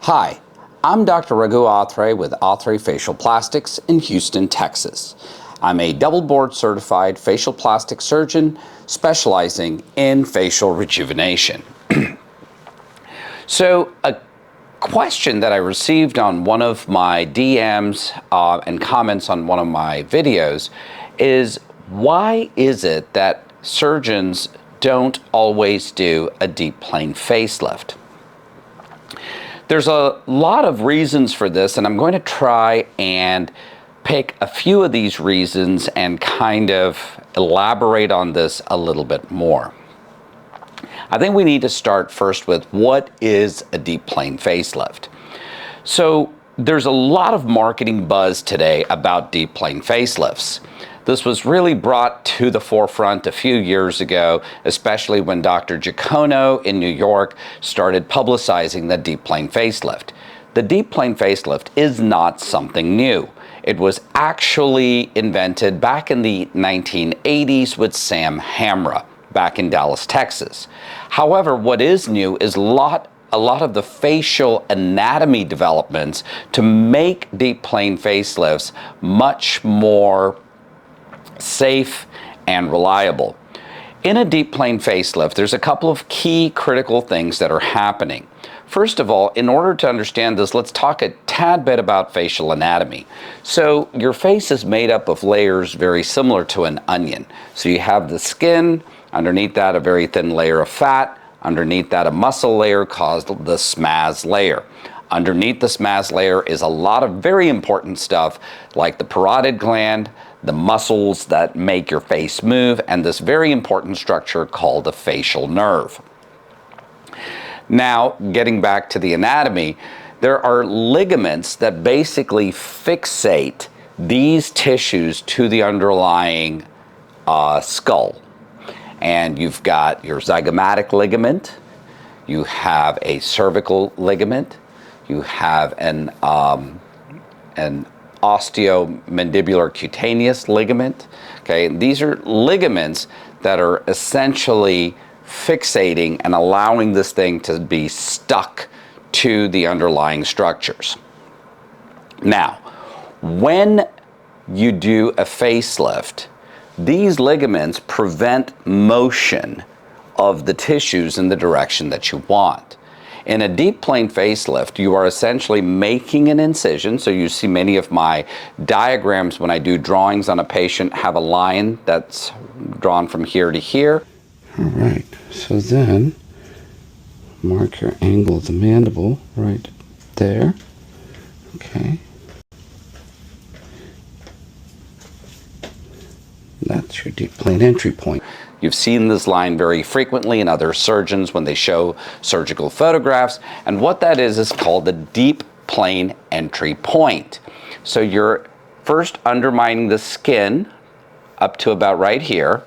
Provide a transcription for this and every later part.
Hi, I'm Dr. Raghu Athre with Athre Facial Plastics in Houston, Texas. I'm a double board certified facial plastic surgeon specializing in facial rejuvenation. So a question that I received on one of my DMs and comments on one of my videos is, why is it that surgeons don't always do a deep plane facelift? There's a lot of reasons for this, and I'm going to try and pick a few of these reasons and kind of elaborate on this a little bit more. I think we need to start first with, what is a deep plane facelift? So there's a lot of marketing buzz today about deep plane facelifts. This was really brought to the forefront a few years ago, especially when Dr. Giacono in New York started publicizing the deep plane facelift. The deep plane facelift is not something new. It was actually invented back in the 1980s with Sam Hamra back in Dallas, Texas. However, what is new is a lot of the facial anatomy developments to make deep plane facelifts much more safe and reliable. In a deep plane facelift, there's a couple of key critical things that are happening. First of all, in order to understand this, let's talk a tad bit about facial anatomy. So your face is made up of layers very similar to an onion. So you have the skin, underneath that a very thin layer of fat, underneath that a muscle layer called the SMAS layer. Underneath the SMAS layer is a lot of very important stuff like the parotid gland, the muscles that make your face move, and this very important structure called the facial nerve. Now, getting back to the anatomy, there are ligaments that basically fixate these tissues to the underlying skull. And you've got your zygomatic ligament, you have a cervical ligament, you have an osteomandibular cutaneous ligament. Okay, these are ligaments that are essentially fixating and allowing this thing to be stuck to the underlying structures. Now, when you do a facelift, these ligaments prevent motion of the tissues in the direction that you want. In a deep plane facelift, you are essentially making an incision. So you see many of my diagrams when I do drawings on a patient have a line that's drawn from here to here. All right, so then mark your angle of the mandible right there. Okay. That's your deep plane entry point. You've seen this line very frequently in other surgeons when they show surgical photographs, and what that is called the deep plane entry point. So you're first undermining the skin up to about right here,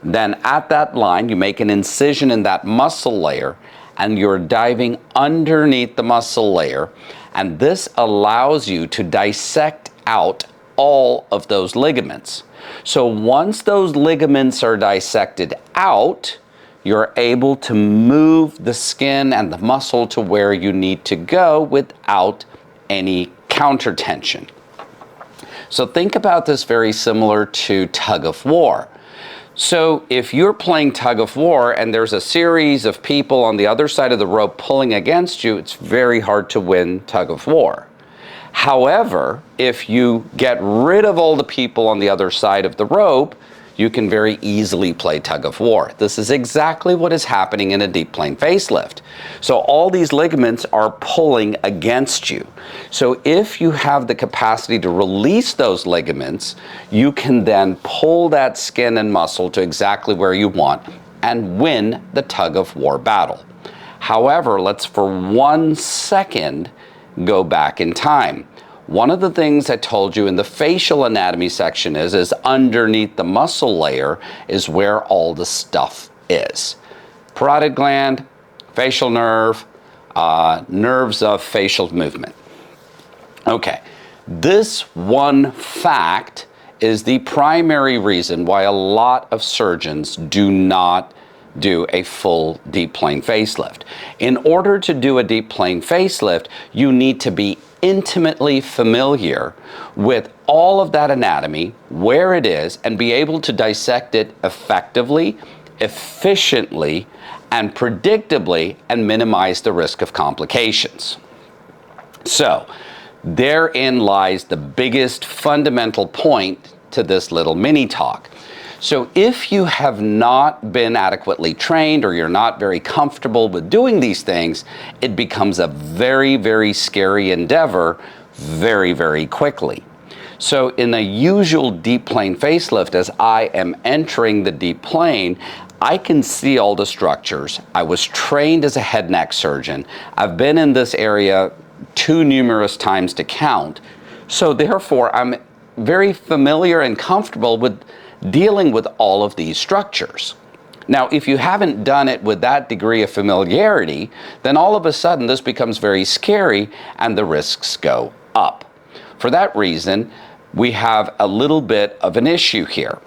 then at that line you make an incision in that muscle layer, and you're diving underneath the muscle layer, and this allows you to dissect out all of those ligaments. So once those ligaments are dissected out, you're able to move the skin and the muscle to where you need to go without any counter tension. So think about this very similar to tug of war. So if you're playing tug of war and there's a series of people on the other side of the rope pulling against you, it's very hard to win tug of war. However, if you get rid of all the people on the other side of the rope, you can very easily play tug of war. This is exactly what is happening in a deep plane facelift. So all these ligaments are pulling against you. So if you have the capacity to release those ligaments, you can then pull that skin and muscle to exactly where you want and win the tug of war battle. However, let's for 1 second go back in time. One of the things I told you in the facial anatomy section is underneath the muscle layer is where all the stuff is. Parotid gland, facial nerve, nerves of facial movement. Okay, this one fact is the primary reason why a lot of surgeons do not do a full deep plane facelift. In order to do a deep plane facelift, you need to be intimately familiar with all of that anatomy, where it is, and be able to dissect it effectively, efficiently, and predictably, and minimize the risk of complications. So, therein lies the biggest fundamental point to this little mini talk. So if you have not been adequately trained or you're not very comfortable with doing these things, it becomes a very, very scary endeavor very, very quickly. So in a usual deep plane facelift, as I am entering the deep plane, I can see all the structures. I was trained as a head neck surgeon. I've been in this area too numerous times to count. So therefore, I'm very familiar and comfortable with dealing with all of these structures. Now, if you haven't done it with that degree of familiarity, then all of a sudden this becomes very scary and the risks go up. For that reason, we have a little bit of an issue here.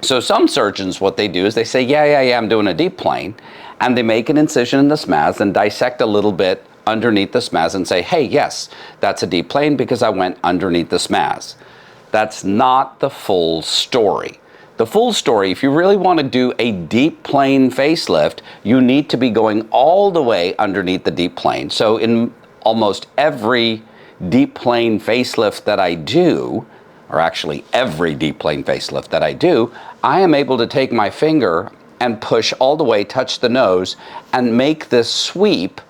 So some surgeons, what they do is they say, yeah, I'm doing a deep plane, and they make an incision in the SMAS and dissect a little bit underneath the SMAS and say, hey, yes, that's a deep plane because I went underneath the SMAS. That's not the full story. The full story, if you really want to do a deep plane facelift, you need to be going all the way underneath the deep plane. So in almost every deep plane facelift that I do, or actually every deep plane facelift that I do, I am able to take my finger and push all the way, touch the nose, and make this sweep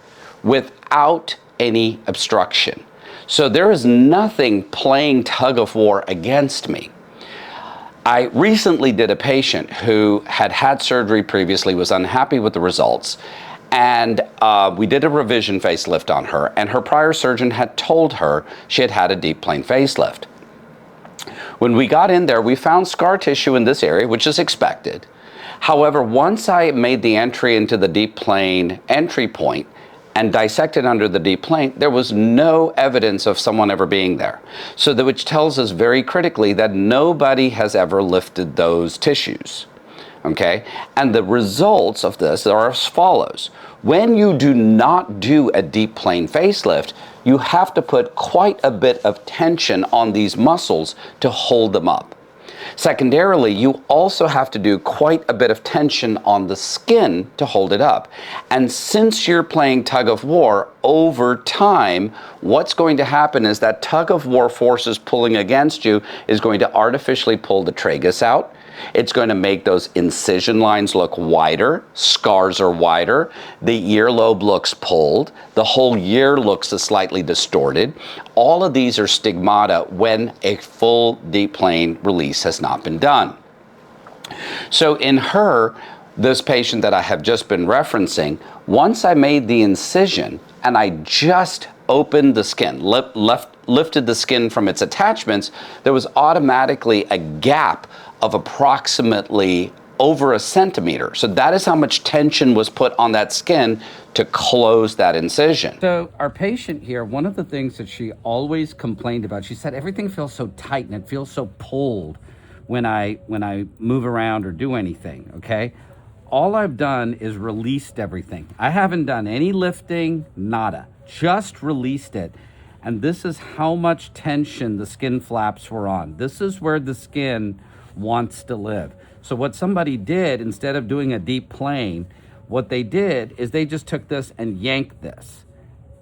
without any obstruction. So there is nothing playing tug of war against me. I recently did a patient who had had surgery previously, was unhappy with the results, and we did a revision facelift on her, and her prior surgeon had told her she had had a deep plane facelift. When we got in there, we found scar tissue in this area, which is expected. However, once I made the entry into the deep plane entry point, and dissected under the deep plane, there was no evidence of someone ever being there. So that which tells us very critically that nobody has ever lifted those tissues. Okay? And the results of this are as follows. When you do not do a deep plane facelift, you have to put quite a bit of tension on these muscles to hold them up. Secondarily, you also have to do quite a bit of tension on the skin to hold it up. And since you're playing tug of war, over time, what's going to happen is that tug of war forces pulling against you is going to artificially pull the tragus out. It's going to make those incision lines look wider, scars are wider, the earlobe looks pulled, the whole ear looks slightly distorted. All of these are stigmata when a full deep plane release has not been done. So in her, this patient that I have just been referencing, once I made the incision and I just opened the skin, lifted the skin from its attachments, there was automatically a gap of approximately over a centimeter. So that is how much tension was put on that skin to close that incision. So our patient here, one of the things that she always complained about, she said everything feels so tight and it feels so pulled when I move around or do anything, okay? All I've done is released everything. I haven't done any lifting, nada, just released it. And this is how much tension the skin flaps were on. This is where the skin wants to live. So what somebody did, instead of doing a deep plane, what they did is they just took this and yanked this.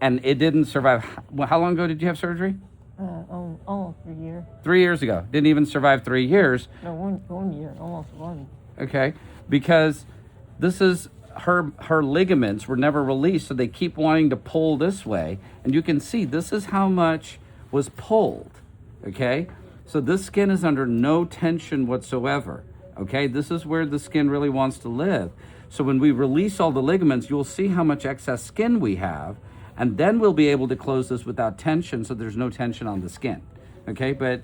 And it didn't survive. How long ago did you have surgery? Almost 3 years. 3 years ago. Didn't even survive 3 years. No, one year, almost one. Okay, because this is her ligaments were never released, so they keep wanting to pull this way. And you can see this is how much was pulled, okay? So this skin is under no tension whatsoever, okay? This is where the skin really wants to live. So when we release all the ligaments, you'll see how much excess skin we have, and then we'll be able to close this without tension, so there's no tension on the skin, okay? But,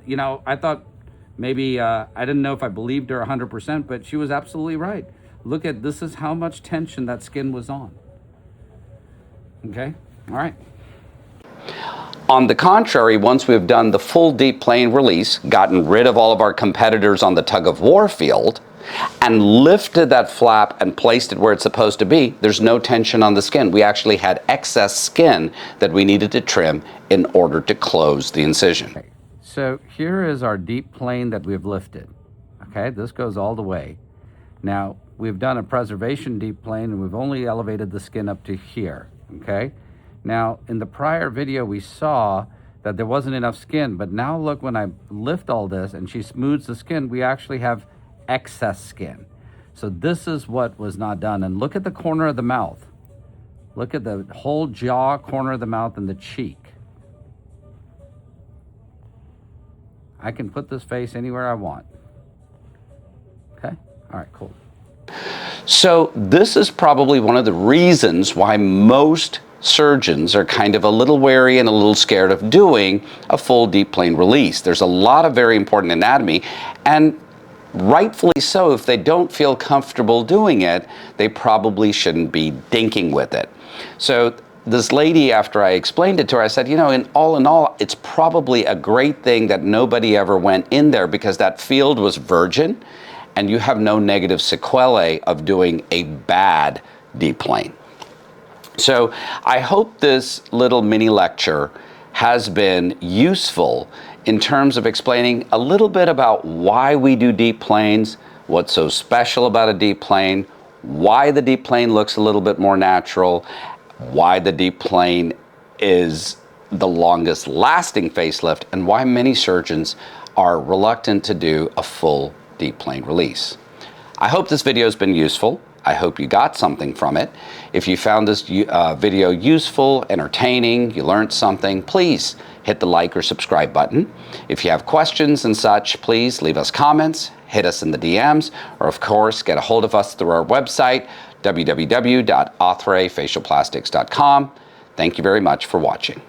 you know, I thought maybe, I didn't know if I believed her 100%, but she was absolutely right. Look at, this is how much tension that skin was on, okay? All right. On the contrary, once we've done the full deep plane release, gotten rid of all of our competitors on the tug of war field, and lifted that flap and placed it where it's supposed to be, there's no tension on the skin. We actually had excess skin that we needed to trim in order to close the incision. Okay. So here is our deep plane that we've lifted. Okay, this goes all the way. Now, we've done a preservation deep plane and we've only elevated the skin up to here, okay? Now, in the prior video, we saw that there wasn't enough skin, but now look, when I lift all this and she smooths the skin, we actually have excess skin. So this is what was not done. And look at the corner of the mouth. Look at the whole jaw, corner of the mouth, and the cheek. I can put this face anywhere I want. Okay, all right, cool. So this is probably one of the reasons why most surgeons are kind of a little wary and a little scared of doing a full deep plane release. There's a lot of very important anatomy, and rightfully so. If they don't feel comfortable doing it, they probably shouldn't be dinking with it. So this lady, after I explained it to her, I said, you know, in all, it's probably a great thing that nobody ever went in there, because that field was virgin and you have no negative sequelae of doing a bad deep plane. So I hope this little mini lecture has been useful in terms of explaining a little bit about why we do deep planes, what's so special about a deep plane, why the deep plane looks a little bit more natural, why the deep plane is the longest lasting facelift, and why many surgeons are reluctant to do a full deep plane release. I hope this video has been useful. I hope you got something from it. If you found this video useful, entertaining, you learned something, please hit the like or subscribe button. If you have questions and such, please leave us comments, hit us in the DMs, or of course, get a hold of us through our website, www.athrefacialplastics.com. Thank you very much for watching.